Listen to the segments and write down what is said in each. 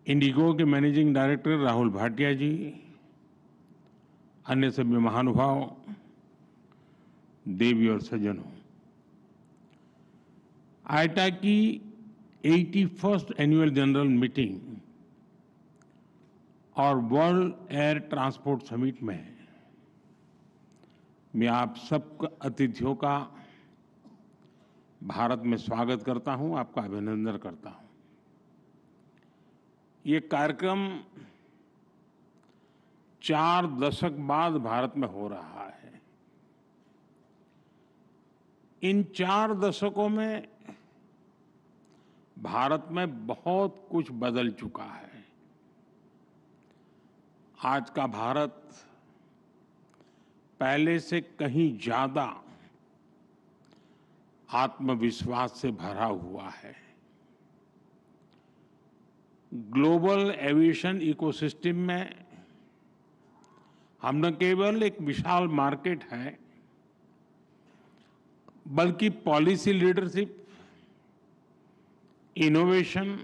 Indigo के managing director Rahul Bhatia जी, अन्य सभी महानुभाव, देवी और सज्जनों, आईटा की 81st एनुअल जनरल मीटिंग और वर्ल्ड एयर ट्रांसपोर्ट समिट में मैं आप सब अतिथियों का भारत में स्वागत करता हूं, आपका अभिनंदन करता हूं। ये कार्यक्रम 4 दशक बाद भारत में हो रहा है। इन 4 दशकों में भारत में बहुत कुछ बदल चुका है। आज का भारत पहले से कहीं ज्यादा आत्मविश्वास से भरा हुआ है। ग्लोबल एविएशन इकोसिस्टम में हम न केवल एक विशाल मार्केट है, बल्कि पॉलिसी लीडरशिप, इनोवेशन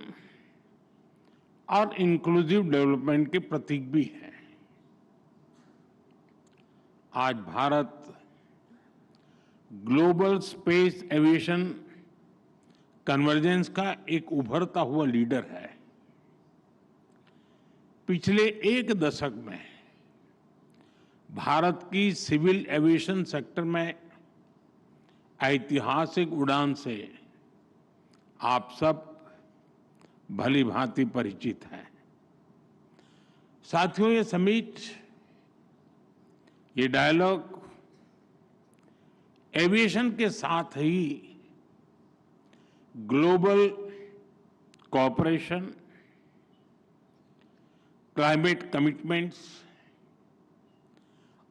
और इंक्लूसिव डेवलपमेंट के प्रतीक भी है। आज Bharat global space aviation convergence का एक उभरता हुआ लीडर है। पिछले 1 दशक में भारत की सिविल एविएशन सेक्टर में ऐतिहासिक उड़ान से आप सब भली भांति परिचित हैं। साथियों, ये समिट, ये डायलॉग एविएशन के साथ ही ग्लोबल कोऑपरेशन, क्लाइमेट कमिटमेंट्स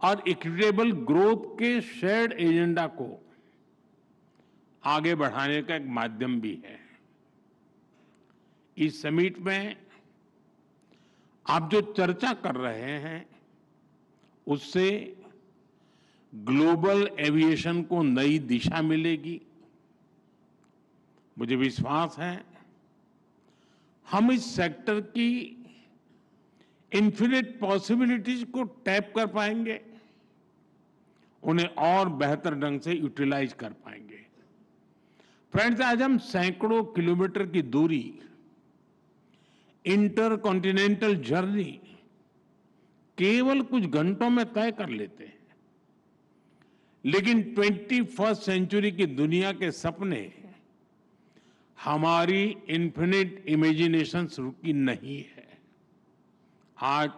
और इक्विटेबल ग्रोथ के शेयर्ड एजेंडा को आगे बढ़ाने का एक माध्यम भी है। इस समिट में आप जो चर्चा कर रहे हैं, उससे ग्लोबल एविएशन को नई दिशा मिलेगी। मुझे विश्वास है हम इस सेक्टर की इन्फिनिट पॉसिबिलिटीज को टैप कर पाएंगे, उन्हें और बेहतर ढंग से यूटिलाइज कर पाएंगे। फ्रेंड्स, आज हम सैकड़ों किलोमीटर की दूरी, इंटरकॉन्टिनेंटल जर्नी केवल कुछ घंटों में तय कर लेते हैं, लेकिन 21st सेंचुरी की दुनिया के सपने हमारी इन्फिनिट इमेजिनेशन से रुकी नहीं है। आज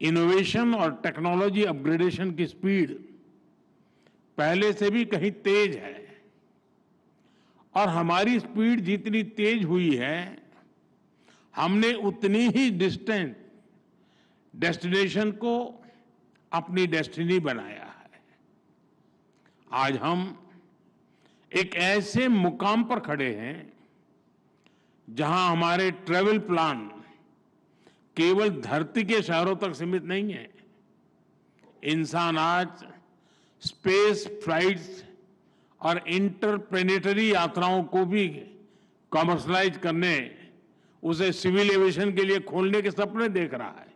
इनोवेशन और टेक्नोलॉजी अपग्रेडेशन की स्पीड पहले से भी कहीं तेज है, और हमारी स्पीड जितनी तेज हुई है, हमने उतनी ही डिस्टेंट डेस्टिनेशन को अपनी डेस्टिनी बनाया है। आज हम एक ऐसे मुकाम पर खड़े हैं जहां हमारे ट्रैवल प्लान केवल धरती के शहरों तक सीमित नहीं है। इंसान आज स्पेस फ्लाइट्स और इंटरप्लेनेटरी यात्राओं को भी कमर्शलाइज करने, उसे सिविल एविएशन के लिए खोलने के सपने देख रहा है।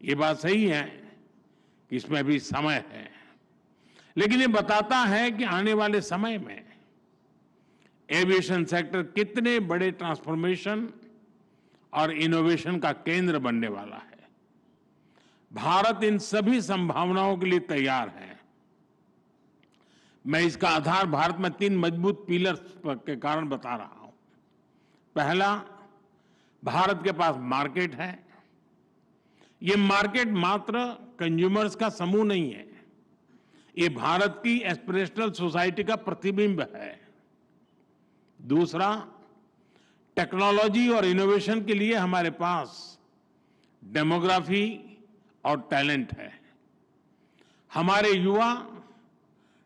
ये बात सही है कि इसमें अभी समय है, लेकिन ये बताता है कि आने वाले समय में एविएशन सेक्टर कितने बड़े ट्रांसफॉर्मेशन और इनोवेशन का केंद्र बनने वाला है। भारत इन सभी संभावनाओं के लिए तैयार है। मैं इसका आधार भारत में 3 मजबूत पिलर्स के कारण बता रहा हूं। पहला, भारत के पास मार्केट है। ये मार्केट मात्र कंज्यूमर्स का समूह नहीं है, ये भारत की एस्पिरेशनल सोसाइटी का प्रतिबिंब है। दूसरा, टेक्नोलॉजी और इनोवेशन के लिए हमारे पास डेमोग्राफी और टैलेंट है। हमारे युवा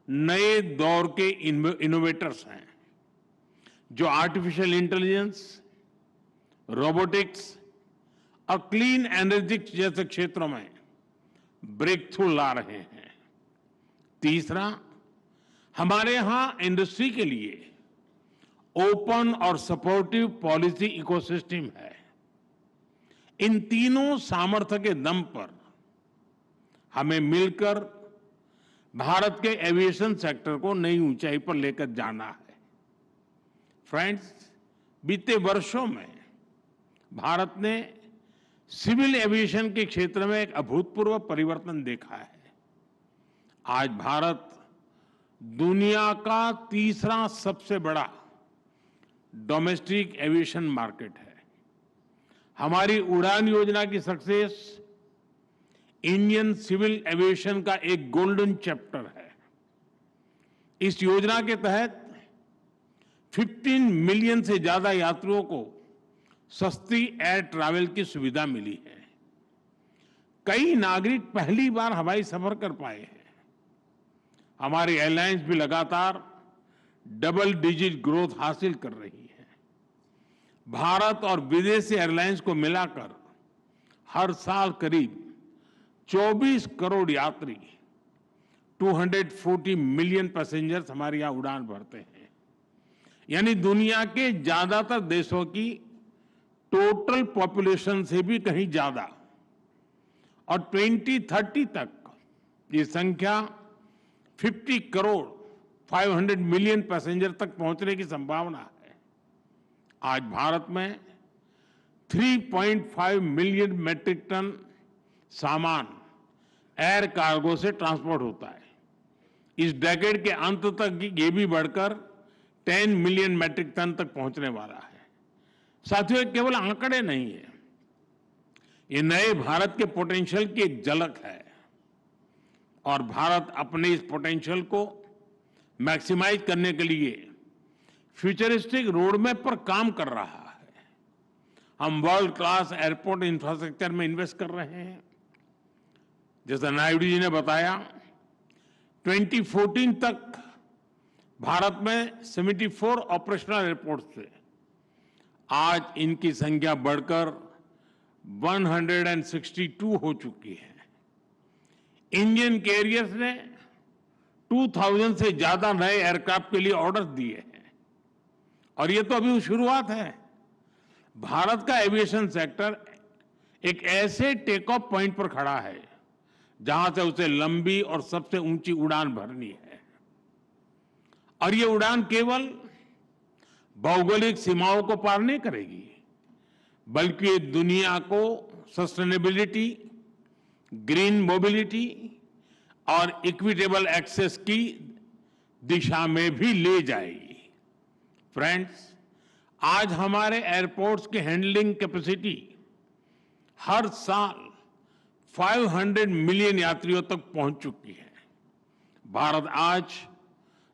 नए दौर के इनोवेटर्स हैं, जो आर्टिफिशियल इंटेलिजेंस, रोबोटिक्स और क्लीन एनर्जी जैसे क्षेत्रों में ब्रेक थ्रू ला रहे हैं। तीसरा, हमारे यहां इंडस्ट्री के लिए ओपन और सपोर्टिव पॉलिसी इकोसिस्टम है। इन तीनों सामर्थ्य के दम पर हमें मिलकर भारत के एविएशन सेक्टर को नई ऊंचाई पर लेकर जाना है। फ्रेंड्स, बीते वर्षों में भारत ने सिविल एविएशन के क्षेत्र में एक अभूतपूर्व परिवर्तन देखा है। आज भारत दुनिया का तीसरा सबसे बड़ा डोमेस्टिक एविएशन मार्केट है। हमारी उड़ान योजना की सक्सेस इंडियन सिविल एविएशन का एक गोल्डन चैप्टर है। इस योजना के तहत 15 मिलियन से ज्यादा यात्रियों को सस्ती एयर ट्रैवल की सुविधा मिली है। कई नागरिक पहली बार हवाई सफर कर पाए हैं। हमारी एयरलाइंस भी लगातार डबल डिजिट ग्रोथ हासिल कर रही है। भारत और विदेशी एयरलाइंस को मिलाकर हर साल करीब 24 करोड़ यात्री 240 मिलियन पैसेंजर्स हमारे यहां उड़ान भरते हैं। यानी दुनिया के ज्यादातर देशों की टोटल पॉपुलेशन से भी कहीं ज्यादा। और 2030 तक ये संख्या 50 करोड़ 500 मिलियन पैसेंजर तक पहुंचने की संभावना है। आज भारत में 3.5 मिलियन मैट्रिक टन सामान एयर कार्गो से ट्रांसपोर्ट होता है। इस डेकेड के अंत तक ये भी बढ़कर 10 मिलियन मैट्रिक टन तक पहुंचने वाला है। साथियों, ये केवल आंकड़े नहीं है, ये नए भारत के पोटेंशियल की एक झलक है और भारत अपने इस पोटेंशियल को मैक्सिमाइज करने के लिए फ्यूचरिस्टिक रोडमैप पर काम कर रहा है। हम वर्ल्ड क्लास एयरपोर्ट इंफ्रास्ट्रक्चर में इन्वेस्ट कर रहे हैं। जैसा नायडू जी ने बताया, 2014 तक भारत में 74 ऑपरेशनल एयरपोर्ट थे। आज इनकी संख्या बढ़कर 162 हो चुकी है। इंडियन कैरियर्स ने 2000 से ज्यादा नए एयरक्राफ्ट के लिए ऑर्डर दिए हैं और ये तो अभी शुरुआत है। भारत का एविएशन सेक्टर एक ऐसे टेक ऑफ पॉइंट पर खड़ा है जहां से उसे लंबी और सबसे ऊंची उड़ान भरनी है। और ये उड़ान केवल भौगोलिक सीमाओं को पार नहीं करेगी, बल्कि ये दुनिया को सस्टेनेबिलिटी, ग्रीन मोबिलिटी और इक्विटेबल एक्सेस की दिशा में भी ले जाएगी। फ्रेंड्स, आज हमारे एयरपोर्ट्स की हैंडलिंग कैपेसिटी हर साल 500 मिलियन यात्रियों तक पहुंच चुकी है। भारत आज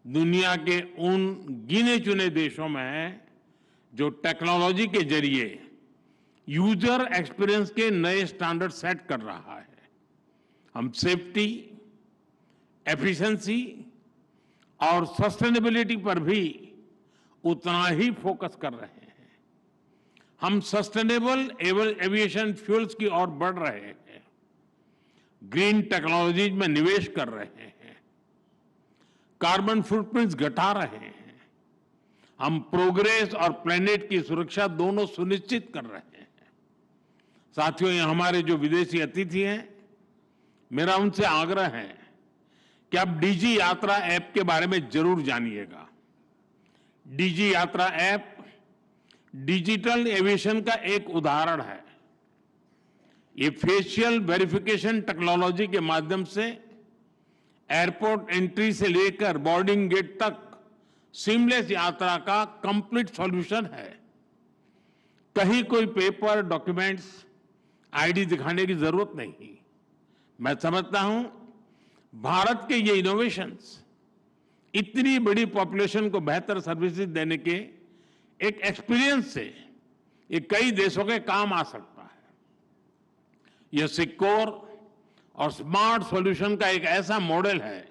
दुनिया के उन गिने चुने देशों में है जो टेक्नोलॉजी के जरिए यूजर एक्सपीरियंस के नए स्टैंडर्ड सेट कर रहा है। हम सेफ्टी, एफिशिएंसी और सस्टेनेबिलिटी पर भी उतना ही फोकस कर रहे हैं। हम सस्टेनेबल एविएशन फ्यूल्स की ओर बढ़ रहे हैं, ग्रीन टेक्नोलॉजीज में निवेश कर रहे हैं, कार्बन फुटप्रिंट्स घटा रहे हैं। हम प्रोग्रेस और प्लेनेट की सुरक्षा दोनों सुनिश्चित कर रहे हैं। साथियों, ये हमारे जो विदेशी अतिथि हैं, मेरा उनसे आग्रह है कि आप डीजी यात्रा ऐप के बारे में जरूर जानिएगा। डीजी यात्रा ऐप डिजिटल एविएशन का एक उदाहरण है। ये फेशियल वेरिफिकेशन टेक्नोलॉजी के माध्यम से एयरपोर्ट एंट्री से लेकर बोर्डिंग गेट तक सीमलेस यात्रा का कंप्लीट सॉल्यूशन है। कहीं कोई पेपर, डॉक्यूमेंट्स, आईडी दिखाने की जरूरत नहीं। मैं समझता हूं भारत के ये इनोवेशंस इतनी बड़ी पॉपुलेशन को बेहतर सर्विसेज देने के एक एक्सपीरियंस से ये कई देशों के काम आ सकता है। यह सिक्योर और स्मार्ट सॉल्यूशन का एक ऐसा मॉडल है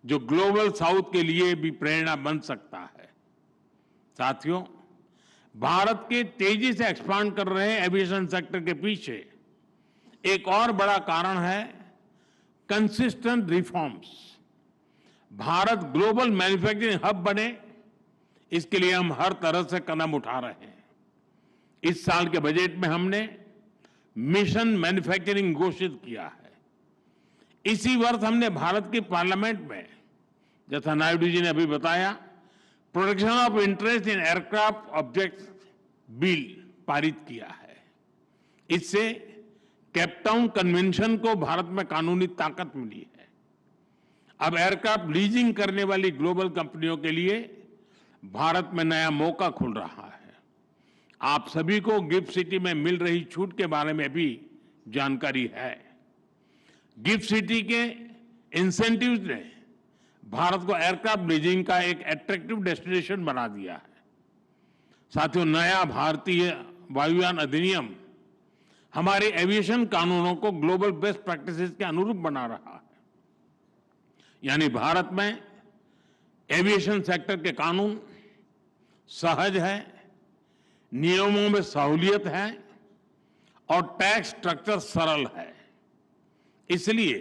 जो ग्लोबल साउथ के लिए भी प्रेरणा बन सकता है। साथियों, भारत के तेजी से एक्सपांड कर रहे एविएशन सेक्टर के पीछे एक और बड़ा कारण है consistent reforms. Bharat global manufacturing hub बने, इसके लिए हम हर तरह से कदम उठा रहे हैं। इस साल के बजट में हमने मिशन मैन्युफैक्चरिंग घोषित किया है। इसी वर्ष हमने भारत की पार्लियामेंट में, जैसा नायडू जी ने अभी बताया, protection of interest in aircraft objects bill पारित किया है। इससे केपटाउन कन्वेंशन को भारत में कानूनी ताकत मिली है। अब एयरक्राफ्ट लीजिंग करने वाली ग्लोबल कंपनियों के लिए भारत में नया मौका खुल रहा है। आप सभी को गिफ्ट सिटी में मिल रही छूट के बारे में भी जानकारी है। गिफ्ट सिटी के इंसेंटिव्स ने भारत को एयरक्राफ्ट लीजिंग का एक अट्रैक्टिव डेस्टिनेशन बना दिया है। साथियों, नया भारतीय वायुयान अधिनियम हमारे एविएशन कानूनों को ग्लोबल बेस्ट प्रैक्टिसेस के अनुरूप बना रहा है। यानी भारत में एविएशन सेक्टर के कानून सहज है, नियमों में सहूलियत है और टैक्स स्ट्रक्चर सरल है। इसलिए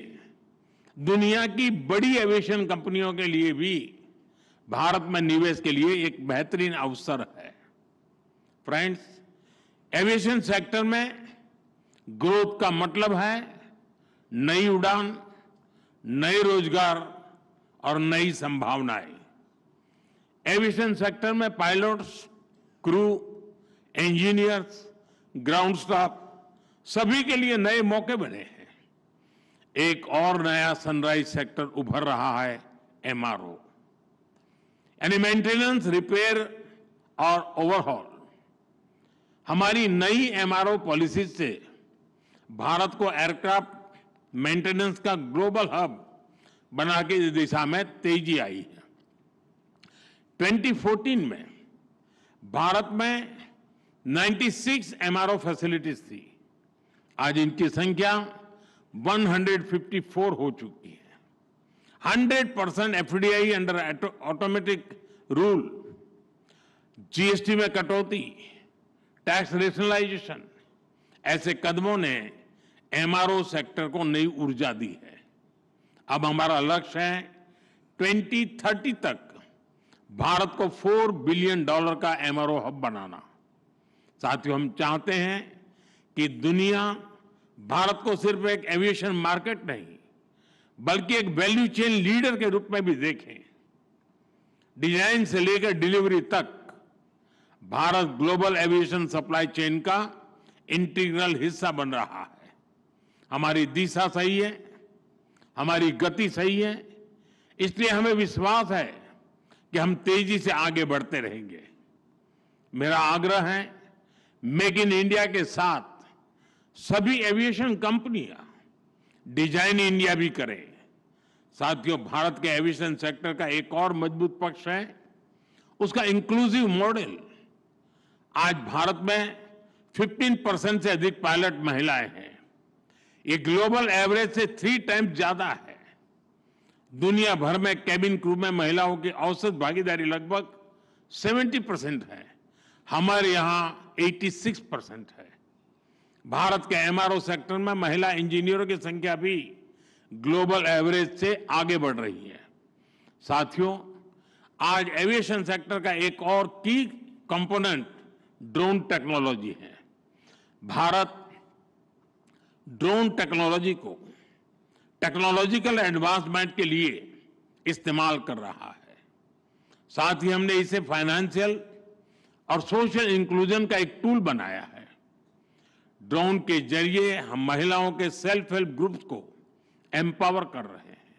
दुनिया की बड़ी एविएशन कंपनियों के लिए भी भारत में निवेश के लिए एक बेहतरीन अवसर है। फ्रेंड्स, एविएशन सेक्टर में ग्रोथ का मतलब है नई उड़ान, नए रोजगार और नई संभावनाएं। एविएशन सेक्टर में pilots, crew, engineers, ground staff सभी के लिए नए मौके बने हैं। एक और नया सनराइज सेक्टर उभर रहा है, एमआरओ, यानी मेंटेनेंस, रिपेयर और ओवरहॉल। हमारी नई एमआरओ पॉलिसी से भारत को एयरक्राफ्ट मेंटेनेंस का ग्लोबल हब बना के इस दिशा में तेजी आई है। 2014 में भारत में 96 एमआरओ फैसिलिटीज थी। आज इनकी संख्या 154 हो चुकी है। 100% FDI under automatic rule, GST में कटौती, टैक्स रेशनलाइजेशन, ऐसे कदमों ने एमआरओ सेक्टर को नई ऊर्जा दी है। अब हमारा लक्ष्य है 2030 तक भारत को $4 बिलियन का एमआरओ हब बनाना। साथियों, हम चाहते हैं कि दुनिया भारत को सिर्फ एक एविएशन मार्केट नहीं, बल्कि एक वैल्यू चेन लीडर के रूप में भी देखें। डिजाइन से लेकर डिलीवरी तक Bharat global aviation supply chain का इंटीग्रल हिस्सा बन रहा है। हमारी दिशा सही है, हमारी गति सही है, इसलिए हमें विश्वास है कि हम तेजी से आगे बढ़ते रहेंगे। मेरा आग्रह है, मेक इन इंडिया के साथ सभी एविएशन कंपनियां डिजाइन इंडिया भी करें। साथियों, भारत के एविएशन सेक्टर का एक और मजबूत पक्ष है उसका इंक्लूसिव मॉडल। आज भारत में 15% से अधिक पायलट महिलाएं हैं। ये ग्लोबल एवरेज से 3 टाइम्स ज्यादा है। दुनिया भर में कैबिन क्रू में महिलाओं की औसत भागीदारी लगभग 70% है। हमारे यहां 86% है। भारत के एमआरओ सेक्टर में महिला इंजीनियरों की संख्या भी ग्लोबल एवरेज से आगे बढ़ रही है। साथियों, आज एविएशन सेक्टर का एक और की कंपोनेंट ड्रोन टेक्नोलॉजी है। भारत ड्रोन टेक्नोलॉजी को टेक्नोलॉजिकल एडवांसमेंट के लिए इस्तेमाल कर रहा है। साथ ही हमने इसे फाइनेंशियल और सोशल इंक्लूजन का एक टूल बनाया है। ड्रोन के जरिए हम महिलाओं के सेल्फ हेल्प ग्रुप्स को एम्पावर कर रहे हैं।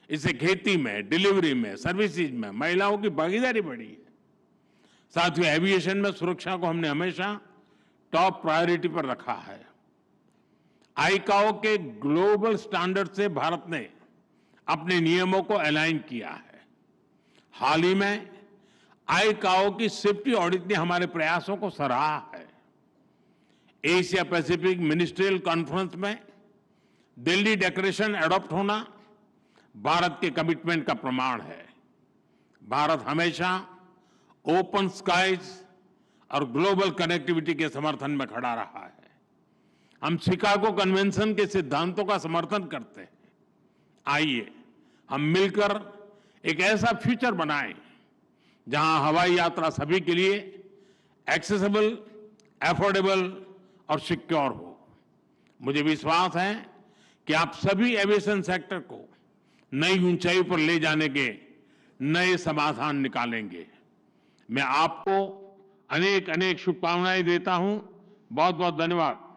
इससे खेती में, डिलीवरी में, सर्विसेज में महिलाओं की भागीदारी बढ़ी है। साथियों, एविएशन में सुरक्षा को हमने हमेशा टॉप प्रायोरिटी पर रखा है। आईकाओ के ग्लोबल स्टैंडर्ड से भारत ने अपने नियमों को अलाइन किया है। हाल ही में आईकाओ की सेफ्टी ऑडिट ने हमारे प्रयासों को सराहा है। एशिया पैसिफिक मिनिस्ट्रियल कॉन्फ्रेंस में दिल्ली डिक्लेरेशन एडॉप्ट होना भारत के कमिटमेंट का प्रमाण है। भारत हमेशा ओपन स्काइज और ग्लोबल कनेक्टिविटी के समर्थन में खड़ा रहा है। हम शिकागो कन्वेंशन के सिद्धांतों का समर्थन करते हैं। आइए हम मिलकर एक ऐसा फ्यूचर बनाएं जहां हवाई यात्रा सभी के लिए एक्सेसिबल, अफोर्डेबल और सिक्योर हो। मुझे विश्वास है कि आप सभी एविएशन सेक्टर को नई ऊंचाई पर ले जाने के नए समाधान निकालेंगे। मैं आपको अनेक अनेक शुभकामनाएं देता हूं। बहुत बहुत धन्यवाद।